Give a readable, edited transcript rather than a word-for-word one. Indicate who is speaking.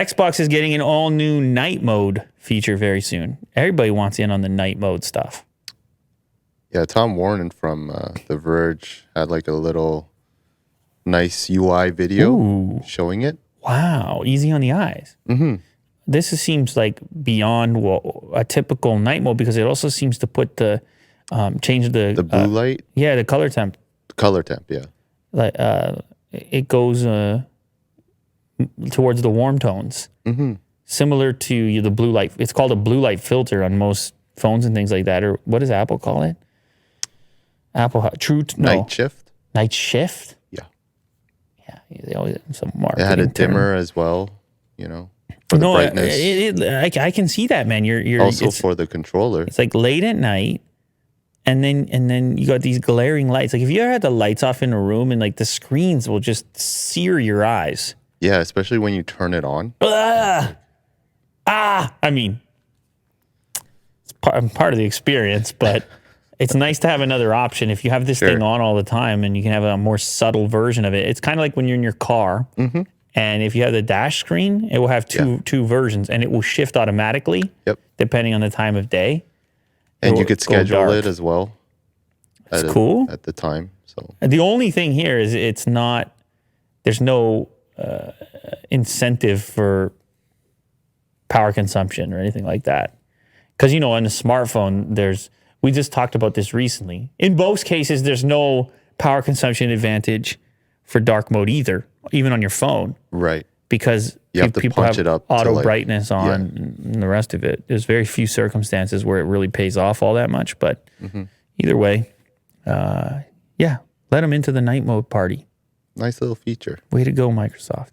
Speaker 1: Xbox is getting an all new night mode feature very soon. Everybody wants in on the night mode stuff.
Speaker 2: Yeah, Tom Warren from The Verge had like a little nice UI video showing it.
Speaker 1: Wow, easy on the eyes.
Speaker 2: Mm-hmm.
Speaker 1: This seems like beyond a typical night mode because it also seems to put change the
Speaker 2: blue light.
Speaker 1: Yeah, the color temp.
Speaker 2: Color temp, yeah.
Speaker 1: Like it goes towards the warm tones, similar to the blue light. It's called a blue light filter on most phones and things like that. Or what does Apple call it?
Speaker 2: Night shift.
Speaker 1: Night shift.
Speaker 2: Yeah.
Speaker 1: Yeah, they always some marketing.
Speaker 2: It had a
Speaker 1: term.
Speaker 2: Dimmer as well. For the brightness.
Speaker 1: I can see that, man. You're
Speaker 2: also for the controller.
Speaker 1: It's like late at night, and then you got these glaring lights. Like if you ever had the lights off in a room and like the screens will just sear your eyes.
Speaker 2: Yeah, especially when you turn it on.
Speaker 1: I mean, it's part of the experience, but it's nice to have another option. If you have this thing on all the time and you can have a more subtle version of it. It's kind of like when you're in your car. Mm-hmm. And if you have the dash screen, it will have two versions, and it will shift automatically depending on the time of day.
Speaker 2: And you could schedule it as well.
Speaker 1: That's cool.
Speaker 2: At the time. So
Speaker 1: the only thing here is there's no incentive for power consumption or anything like that. Because, on a smartphone, we just talked about this recently. In both cases, there's no power consumption advantage for dark mode either, even on your phone.
Speaker 2: Right.
Speaker 1: Because
Speaker 2: you have to
Speaker 1: people
Speaker 2: punch
Speaker 1: have
Speaker 2: it up
Speaker 1: auto brightness on and the rest of it. There's very few circumstances where it really pays off all that much. But either way, let them into the night mode party.
Speaker 2: Nice little feature.
Speaker 1: Way to go, Microsoft.